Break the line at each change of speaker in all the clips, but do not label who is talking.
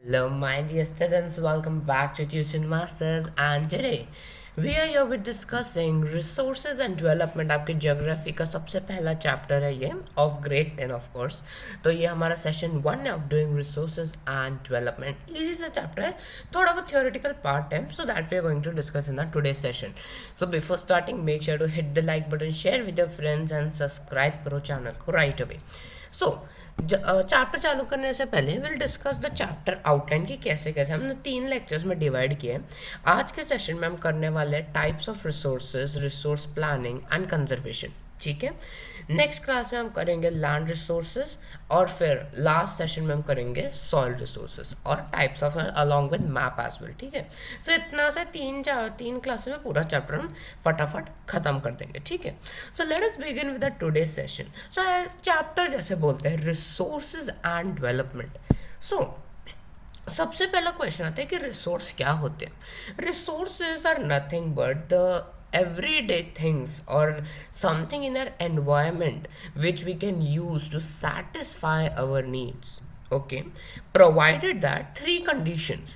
Hello, my dear students. Welcome back to Tuition Masters. And today we are here with discussing resources and development. आपके geography का सबसे पहला chapter है ये of grade 10 of course. तो ये हमारा सेशन 1 है of doing resources and development. Easy सा चैप्टर है, थोड़ा बहुत थियोरेटिकल पार्ट है, so that we are going to discuss in the today session. So before starting make sure to hit the like button, share with your friends and subscribe करो channel को right away. So chapter चालू करने से पहले will discuss the chapter outline की कैसे कैसे हमने 3 लेक्चर्स में डिवाइड किए हैं. आज के सेशन में हम करने वाले हैं types of resources, resource planning and conservation. ठीक है, नेक्स्ट क्लास में हम करेंगे लैंड रिसोर्सेज और फिर लास्ट सेशन में हम करेंगे सॉइल रिसोर्सेज और types of along with map as well. ठीक है, सो इतना से तीन क्लासेस में पूरा चैप्टर हम फटाफट खत्म कर देंगे. ठीक है, so let us begin with the today session. So chapter जैसे बोलते हैं रिसोर्सेज एंड डेवलपमेंट. सो सबसे पहला क्वेश्चन आता है कि रिसोर्स क्या होते हैं. Resources are nothing but the everyday things or something in our environment which we can use to satisfy our needs. Okay, provided that three conditions: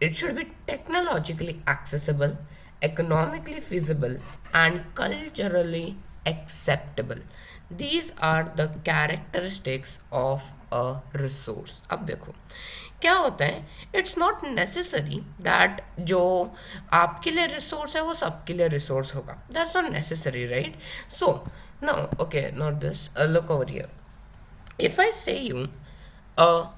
it should be technologically accessible, economically feasible, and culturally acceptable. These are the characteristics of a resource. अब देखो क्या होता है, it's not necessary that जो आपके लिए resource है वो सबके लिए रिसोर्स होगा. That's not necessary, right? So no, okay, not this, look over here. If I say you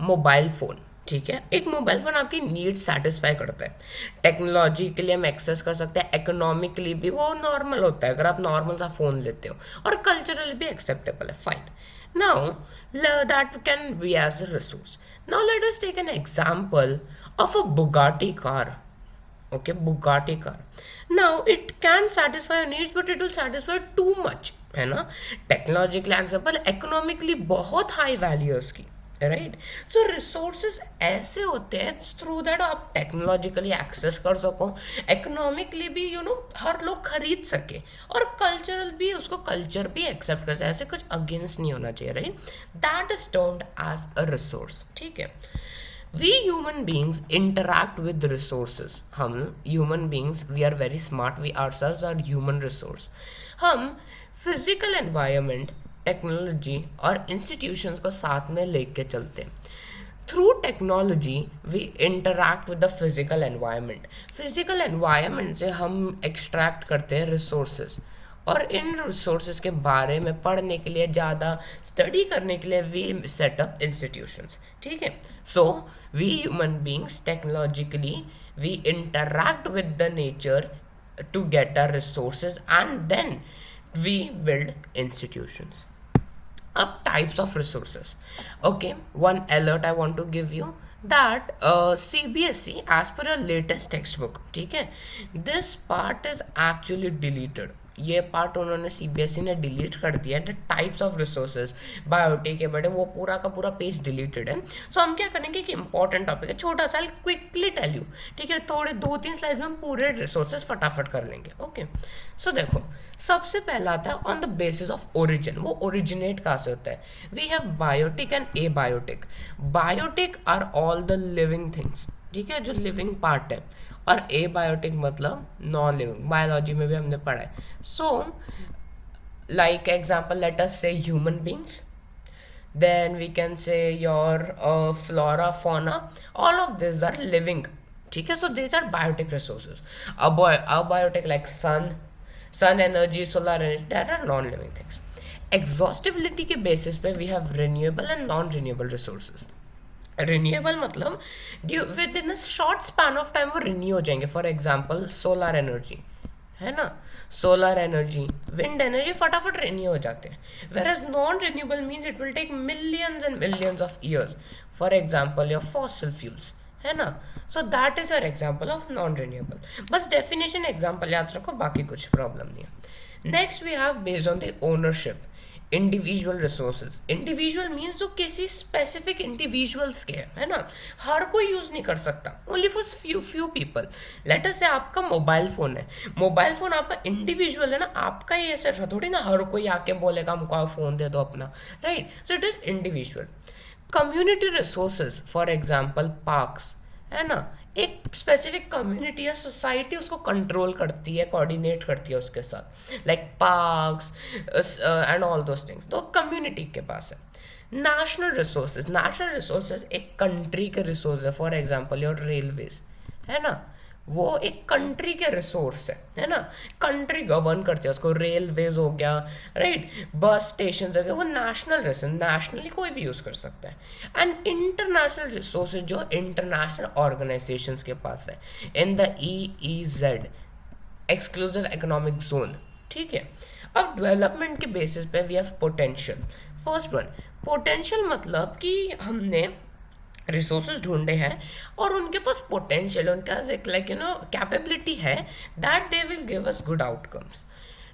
mobile phone, ठीक है, एक मोबाइल फ़ोन आपकी नीड्स सेटिस्फाई करता है. टेक्नोलॉजी के लिए हम एक्सेस कर सकते हैं, इकोनॉमिकली भी वो नॉर्मल होता है अगर आप नॉर्मल सा फ़ोन लेते हो, और कल्चरली भी एक्सेप्टेबल है. Fine. Now that can be as a resource. Now let us take an example of a Bugatti car. Okay, Bugatti car. Now it can satisfy your needs, but it will satisfy too much, है ना. Technologically acceptable, economically बहुत high value है उसकी, right. So resources ऐसे होते हैं through that आप technologically access कर सको, इकोनॉमिकली भी हर लोग खरीद सके, और कल्चरल भी उसको कल्चर भी एक्सेप्ट कर सके. ऐसे कुछ अगेंस्ट नहीं होना चाहिए, right. That is termed as a resource. ठीक है, we human beings interact with resources. हम human beings we are very smart, we ourselves are human resource. हम फिजिकल एनवायरनमेंट, टेक्नोलॉजी और इंस्टीट्यूशंस को साथ में लेके चलते हैं. Through technology we interact with the physical environment. Physical environment से हम एक्सट्रैक्ट करते हैं रिसोर्सेज, और इन रिसोर्सेज के बारे में पढ़ने के लिए, ज़्यादा स्टडी करने के लिए वी सेटअप इंस्टीट्यूशंस. ठीक है, so we human beings technologically we interact with the nature to get our resources, and then we build institutions. Up types of resources. Okay, one alert I want to give you that CBSE as per your latest textbook, ठीक है, this part is actually deleted. ये part उन्होंने CBSE ने delete कर दिया है. The types of resources biotech है बेटे, वो पूरा का पूरा पेज डिलीटेड है. सो हम क्या करेंगे कि इंपॉर्टेंट टॉपिक है, छोटा सा, क्विकली टेल यू. ठीक है, थोड़े 2-3 स्लाइड में हम पूरे रिसोर्सेज फटाफट कर लेंगे. ओके, सो देखो सबसे पहला आता है on the basis of origin. वो ओरिजिनेट कहाँ से होता है. We have biotic and a biotic. Biotic are all the living things, ठीक है, जो लिविंग पार्ट है, और ए बायोटिक मतलब नॉन लिविंग. बायोलॉजी में भी हमने पढ़ा है. So like example, let us say human beings, then we can say your flora, fauna, all of this are living. ठीक है, so this are biotic resources. Abiotic like sun energy, solar energy, that are non living things. Exhaustibility के basis पे we have renewable and non renewable resources. Renewable मतलब within a short span of time वो renew हो जाएंगे. For example solar energy है ना, solar energy, wind energy फटाफट renew हो जाते हैं. Whereas non renewable means it will take millions and millions of years. For example your fossil fuels, है ना. So that is your example of non renewable. बस definition example याद रखो, बाकी कुछ प्रॉब्लम नहीं है. Next we have based on the ownership individual resources. Individual means जो किसी स्पेसिफिक इंडिविजुअल्स के है ना, हर कोई यूज़ नहीं कर सकता, only for few people. Late us से आपका मोबाइल फ़ोन है, मोबाइल फ़ोन आपका इंडिविजुअल है ना, आपका ही ऐसा थोड़ी ना हर कोई आके बोलेगा हमको फ़ोन दे दो अपना, right. So it is individual. Community resources for example parks, है ना, एक स्पेसिफिक कम्युनिटी या सोसाइटी उसको कंट्रोल करती है, कोऑर्डिनेट करती है उसके साथ, like parks and all those things, तो कम्युनिटी के पास है। नेशनल रिसोर्सेज एक कंट्री के रिसोर्स है, फॉर एग्जांपल योर रेलवेज, है ना, वो एक कंट्री के रिसोर्स है ना, कंट्री गवर्न करती है उसको, रेलवेज हो गया, राइट, बस स्टेशन हो गया, वो नेशनल रिसोर्स, नेशनली कोई भी यूज़ कर सकता है। एंड इंटरनेशनल रिसोर्सेज जो इंटरनेशनल ऑर्गेनाइजेशंस के पास है, in the EEZ, exclusive economic zone, ठीक है। अब डेवलपमेंट के बेसिस पे we have potential. First one, potential मतलब कि हमने रिसोर्सेज ढूंढे हैं और उनके पास पोटेंशियल, उनके पास एक लाइक कैपेबिलिटी है that they will give us good outcomes.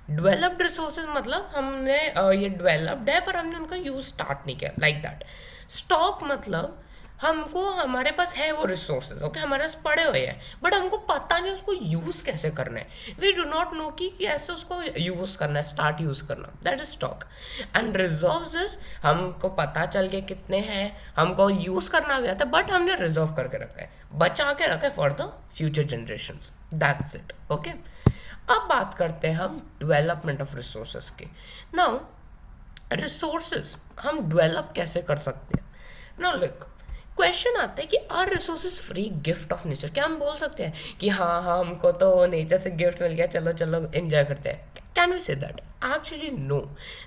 Developed resources मतलब हमने ये डेवलप्ड है पर हमने उनका यूज स्टार्ट नहीं किया, लाइक दैट। स्टॉक मतलब हमको, हमारे पास है वो रिसोर्सेज, ओके, हमारे पास पड़े हुए हैं बट हमको पता नहीं उसको यूज़ कैसे करना है, वी डू नॉट नो कि कैसे उसको यूज़ करना है, स्टार्ट यूज़ करना, that is stock. And reserves is हमको पता चल गया कितने हैं, हमको यूज़ करना भी आता है बट हमने रिजर्व करके रखा है, बचा के रखा है for the future generations, that's it, okay. अब बात करते हैं हम डेवलपमेंट ऑफ रिसोर्सेज की। नाउ रिसोर्सेज हम डेवलप कैसे कर सकते हैं? नाउ लुक, क्वेश्चन आता है कि are resources free gift of nature? क्या हम बोल सकते हैं कि हाँ हाँ हमको तो नेचर से गिफ्ट मिल गया, चलो चलो एंजॉय करते हैं? Can we say that? Actually no,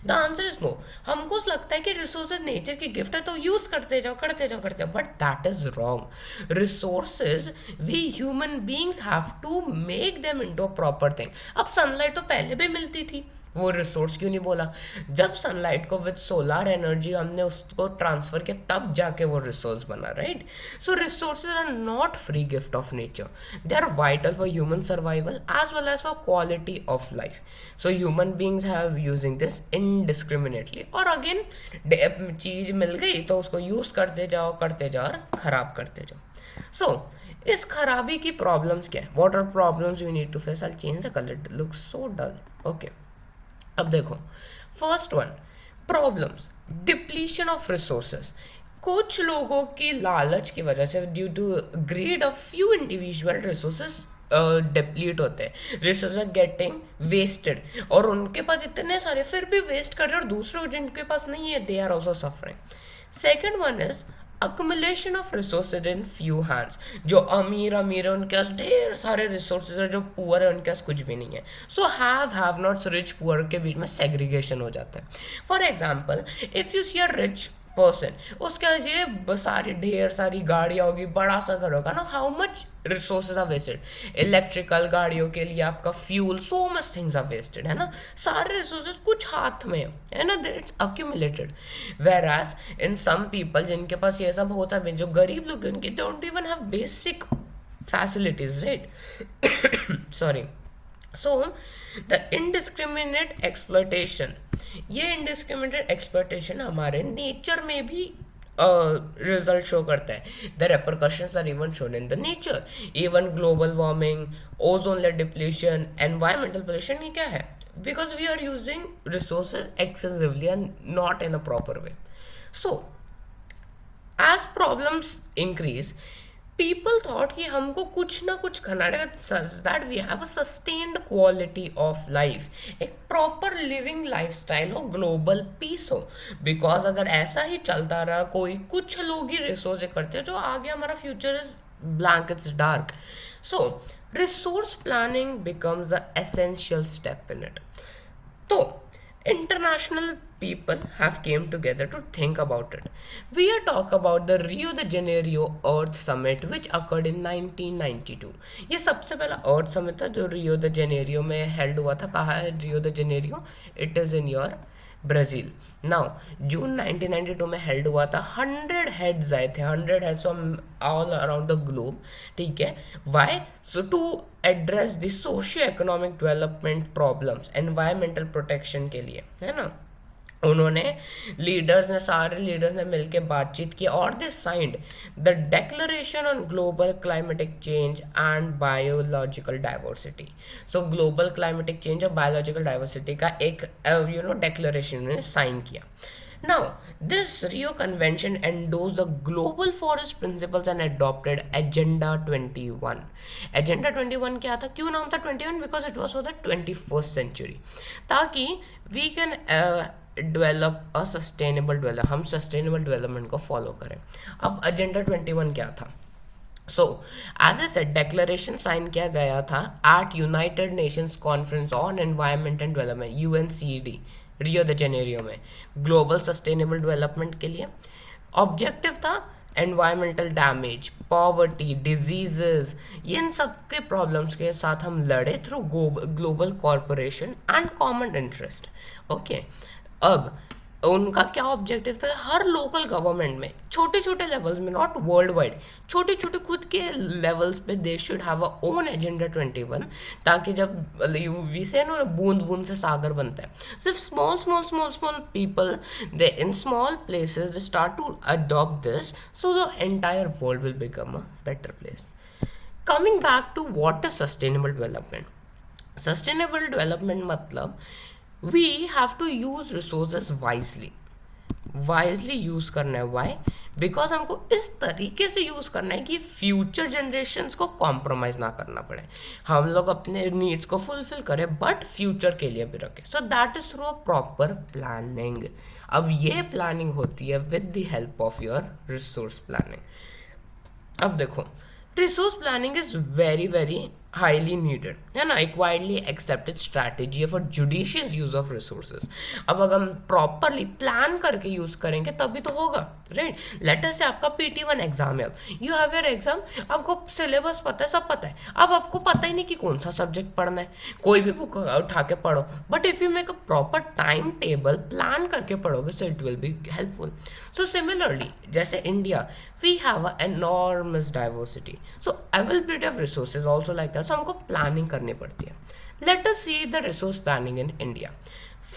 the answer is no. हमको लगता है कि रिसोर्सेज नेचर की गिफ्ट है तो यूज करते जाओ करते जाओ करते जाओ, but that is wrong. Resources we human beings have to make them into a proper thing. अब सनलाइट तो पहले भी मिलती थी, वो रिसोर्स क्यों नहीं बोला? जब सनलाइट को विद सोलर एनर्जी हमने उसको ट्रांसफर किया तब जाके वो रिसोर्स बना, right? So resources are not free gift of nature, they are vital for human survival as well as for quality of life. So human beings have using this indiscriminately, और again चीज मिल गई तो उसको use करते जाओ और खराब करते जाओ। सो इस खराबी की प्रॉब्लम्स क्या है? What are problems you need to face? I change the colour, it looks so dull, okay. अब देखो, first one, problems, depletion of resources. कुछ लोगों की लालच की वजह से, due to greed of few individual resources deplete होते हैं, रिसोर्स आर गेटिंग वेस्टेड, और उनके पास इतने सारे फिर भी वेस्ट कर रहे हैं, और दूसरे जिनके पास नहीं है they are also suffering. Second one is accumulation of resources in few hands। जो अमीर अमीर है उनके पास ढेर सारे रिसोर्सेज है, जो पुअर है उनके पास कुछ भी नहीं है। So have nots, rich poor के बीच में सेग्रीगेशन हो जाता है। For example, if you see a rich person, उसके ये सारी ढेर सारी गाड़ियाँ होगी, बड़ा सा घर होगा ना, how much resources are wasted? Electrical गाड़ियों के लिए आपका fuel, so much things are wasted, है ना, सारे रिसोर्सेज कुछ हाथ में है ना, it's accumulated. Whereas in some people जिनके पास ये सब होता है, जो गरीब लोग उनके don't even have basic facilities, right? Sorry. So the indiscriminate exploitation, ये इनडिस्क्रिमिनेट एक्सप्लॉयटेशन हमारे नेचर में भी रिजल्ट शो करता है। The repercussions are even shown in the nature, even global warming, ozone layer depletion, environmental pollution. ये क्या है? Because we are using resources excessively and not in a proper way. So as problems increase, people thought कि हमको कुछ ना कुछ करना है such that we have a sustained quality of life, एक proper living lifestyle हो, global peace हो। because अगर ऐसा ही चलता रहा, कोई कुछ लोग ही रिसोर्स करते हैं, जो आगे हमारा future is blank, it's dark. So resource planning becomes the essential step in it। तो international people have came together to think about it। We are talk about the Rio de Janeiro Earth Summit which occurred in 1992। ये सबसे पहला अर्थ Summit था जो Rio de Janeiro में held हुआ था। कहाँ है Rio de Janeiro? It is in your Brazil. Now June 1992 में हेल्ड हुआ था। 100 हेड्स आए थे, 100 heads all around the globe, ठीक है। Why? So to address the socio economic development problems, environmental protection के लिए, है ना। उन्होंने सारे लीडर्स ने मिलकर बातचीत की और they signed the declaration on global climatic change and biological diversity. So global climatic change और बायोलॉजिकल डाइवर्सिटी का एक डिक्लेरेशन उन्होंने साइन किया। Now, this Rio Convention endorsed the Global Forest Principles and adopted Agenda 21. Agenda 21 क्या था? क्यों नाम था 21? Because it was for the 21st century. ताकि we can develop a sustainable develop, हम सस्टेनेबल डेवलपमेंट को फॉलो करें. अब एजेंडा 21 क्या था? So as I said, declaration sign किया गया था at United Nations Conference on Environment and Development, UNCD, Rio de Janeiro में, ग्लोबल सस्टेनेबल डेवलपमेंट के लिए. ऑब्जेक्टिव था एनवायरमेंटल डैमेज, पॉवर्टी, डिजीजेस, इन सब के प्रॉब्लम्स के साथ हम लड़े through global corporation and common interest. Okay, अब उनका क्या ऑब्जेक्टिव था? हर लोकल गवर्नमेंट में छोटे छोटे लेवल्स में, नॉट वर्ल्ड वाइड, छोटे छोटे खुद के लेवल्स पे they should have a own agenda 21, ताकि जब वी से ना बूंद बूंद से सागर बनता है, सिर्फ small small small small people they in small places they start to adopt this, so the entire world will become a better place. Coming back to what is sustainable development. Sustainable development मतलब we have to use resources wisely use करना है. Y? Because हमको इस तरीके से use करना है कि फ्यूचर जनरेशन्स को कॉम्प्रोमाइज ना करना पड़े, हम लोग अपने नीड्स को फुलफिल करें बट फ्यूचर के लिए भी रखें. सो that is through a proper planning. अब ये प्लानिंग होती है with the help of your resource planning. अब देखो, resource planning is very very highly needed, है ना, एक widely accepted strategy for judicious use of resources. अब अगर हम प्रॉपरली प्लान करके यूज करेंगे तभी तो होगा, राइट. लेटर से आपका PT1 एग्जाम है, अब यू हैव योर एग्जाम, आपको सिलेबस पता है, सब पता है, अब आपको पता ही नहीं कि कौन सा सब्जेक्ट पढ़ना है, कोई भी बुक उठा के पढ़ो. But if you make a proper timetable, plan करके पढ़ोगे, so it will be helpful. So similarly, जैसे India, we have a enormous diversity, so availability of resources also like that. So हमको planning करनी पड़ती है. Let us see the resource planning in India.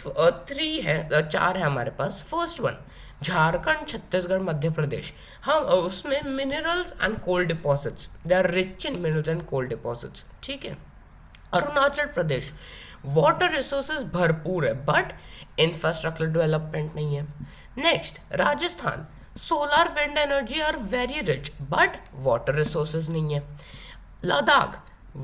4 है हमारे पास. First one, Jharkhand, Chhattisgarh, Madhya Pradesh. हम उसमें minerals and coal deposits, they are rich in minerals and coal deposits. ठीक है. अरुणाचल प्रदेश, वाटर रिसोर्सेज भरपूर है बट इंफ्रास्ट्रक्चर डेवलपमेंट नहीं है. Next, Rajasthan, solar wind energy are very rich but water resources नहीं है. Ladakh,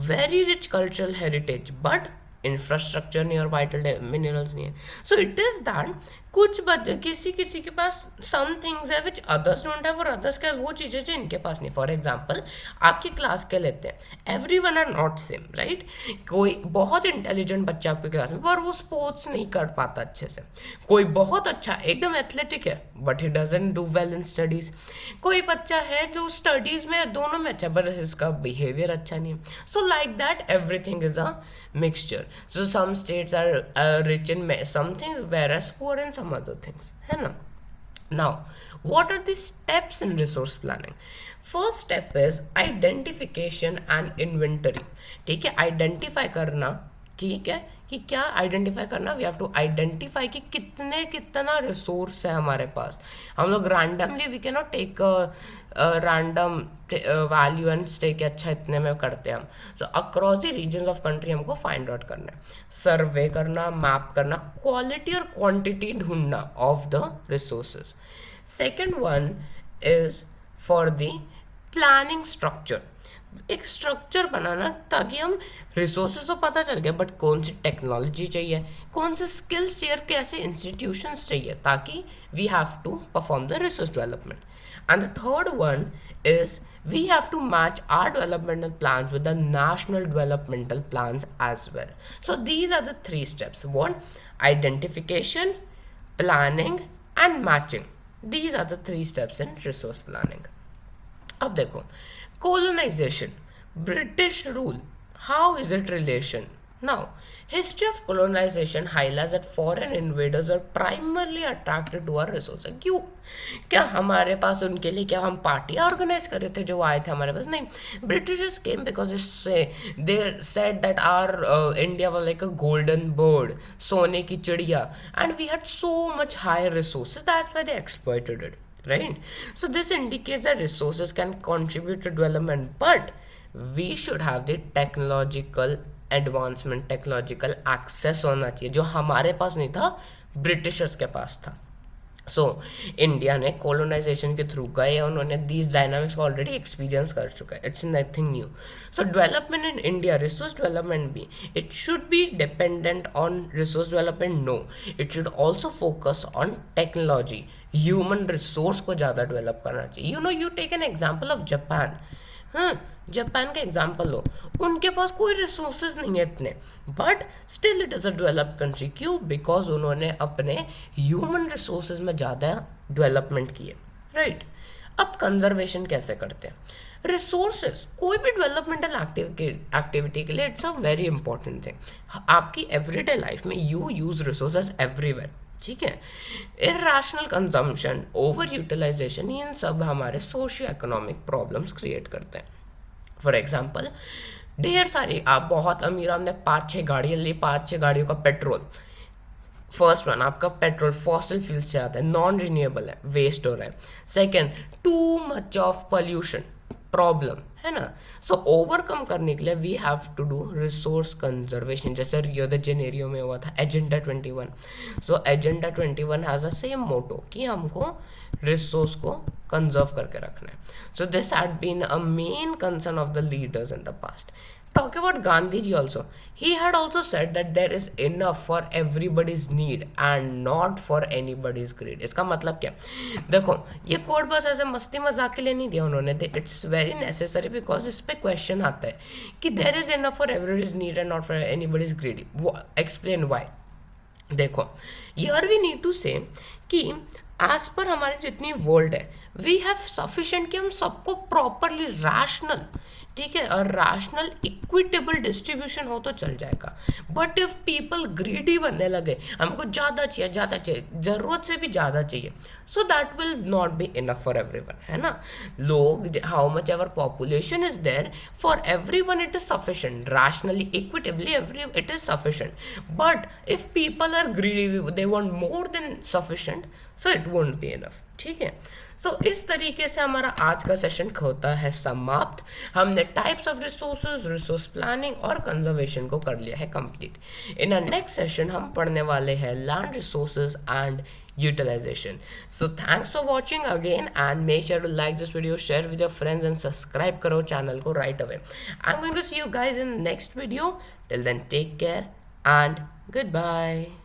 very rich cultural heritage but infrastructure नहीं और वाइटल मिनरल्स नहीं है. सो इट इज दैट कुछ किसी किसी के पास सम थिंग्स है विच अदर्स डोंट हैव, और अदर्स के वो चीज़ें जो इनके पास नहीं. फॉर एग्जाम्पल, आपकी क्लास के लेते हैं, every one are not same, right. कोई बहुत इंटेलिजेंट बच्चा आपकी क्लास में पर वो स्पोर्ट्स नहीं कर पाता अच्छे से. कोई बहुत अच्छा एकदम एथलेटिक है but he doesn't do well in studies. कोई बच्चा है जो स्टडीज में दोनों में अच्छा बट इसका बिहेवियर अच्छा नहीं है. So like that everything is a mixture. So some states are rich in some things whereas poor in some other things, है ना. Now, what are the steps in resource planning? First step is identification and inventory. ठीक है, identify करना. ठीक है, कि क्या identify करना, वी हैव टू आइडेंटिफाई कि कितना रिसोर्स है हमारे पास. हम लोग randomly we can not take random value and stay के अच्छा इतने में करते हैं हम. So across the regions of country हमको फाइंड आउट करना है, सर्वे करना, मैप करना, क्वालिटी और क्वांटिटी ढूंढना of the resources. Second one is for the planning structure. एक स्ट्रक्चर बनाना ताकि हम रिसोर्सेज तो पता चल गया बट कौन सी टेक्नोलॉजी चाहिए, कौन से स्किल्स चाहिए, कैसे इंस्टीट्यूशंस चाहिए, ताकि we have to perform the resource development. And the third one is we have to match our developmental plans with the national developmental plans as well. So these are the 3 steps. One, identification, planning and matching. These are the 3 steps in resource planning. अब देखो, colonization, British rule, how is it relation? Now, history of colonization highlights that foreign invaders were primarily attracted to our resources. क्यों? क्या हमारे पास उनके लिए क्या हम पार्टियाँ ऑर्गेनाइज कर रहे थे जो आए थे हमारे पास? नहीं. Britishers came because they said that our India was like a golden bird, सोने की चिड़िया, and we had so much higher resources, that's why they exploited it, right? So this indicates that resources can contribute to development, but we should have the technological advancement, technological access होना चाहिए जो हमारे पास नहीं था, Britishers के पास था. सो इंडिया ने कॉलोनाइजेशन के थ्रू गए, उन्होंने दीज डायनामिक्स को ऑलरेडी एक्सपीरियंस कर चुका है, it's nothing new. So development in India, resource development भी, it should be dependent on resource development, no, it should also focus on technology. Human resource को ज़्यादा डेवलप करना चाहिए. You take an example of Japan. हाँ, Japan का example लो, उनके पास कोई रिसोर्सेज नहीं है इतने, but still it is a developed country. क्यों? बिकॉज उन्होंने अपने ह्यूमन रिसोर्सेज में ज़्यादा डेवलपमेंट किए, राइट. अब कंजर्वेशन कैसे करते हैं? रिसोर्सेज कोई भी डेवलपमेंटल एक्टिविटी के लिए it's a very important thing. आपकी एवरीडे लाइफ में यू यूज रिसोर्सेज एवरीवेयर, ठीक है. इरेशनल कंजम्पशन, ओवर यूटिलाइजेशन, इन सब हमारे सोशियो इकोनॉमिक प्रॉब्लम्स क्रिएट करते हैं. फॉर एग्जाम्पल, ढेर सारी, आप बहुत अमीर, हमने 5-6 गाड़ियाँ ली, 5-6 गाड़ियों का पेट्रोल. फर्स्ट वन, आपका पेट्रोल फॉसिल फ्यूल से आता है, नॉन रिन्यूएबल है, वेस्ट हो रहा है. Second, too much of pollution, problem है ना. सो ओवरकम करने के लिए we have to do resource conservation, जैसे रियो द जेनेरियो में हुआ था agenda 21. So agenda 21 has a same motto कि हमको रिसोर्स को कंजर्व करके रखना है. So this had been a main concern of the leaders in the past. Talk about Gandhi ji also. He had also said that there is enough for everybody's need and not for anybody's greed. इसका मतलब क्या? देखो, ये code बस ऐसे मस्ती मजाक के लिए नहीं दिया उन्होंने. इट्स वेरी नेसेसरी बिकॉज इस पे क्वेश्चन आता है कि there is enough for everybody's need and not for anybody's greedy. Explain why. देखो, यर वी नीड टू से कि एज पर हमारी जितनी वर्ल्ड है, वी हैव सफिशिएंट कि हम सबको प्रॉपरली रैशनल, ठीक है, और रैशनल इक्विटेबल डिस्ट्रीब्यूशन हो तो चल जाएगा. बट इफ पीपल ग्रीडी बनने लगे, हमको ज़्यादा चाहिए, ज़्यादा चाहिए, ज़रूरत से भी ज़्यादा चाहिए, so that will not be enough for everyone, है ना. लोग, how much ever population is there, for everyone it is sufficient, rationally equitably every it is sufficient. But if people are greedy, they want more than sufficient, so it won't be enough, ठीक है. सो इस तरीके से हमारा आज का session होता है समाप्त. हमने types of resources, resource planning और कंजर्वेशन को कर लिया है कंप्लीट. इन अ नेक्स्ट सेशन हम पढ़ने वाले हैं land resources and utilization. So thanks for watching again and make sure to like this video, share with your friends and subscribe karo channel ko right away. I'm going to see you guys in the next video. Till then, take care and goodbye.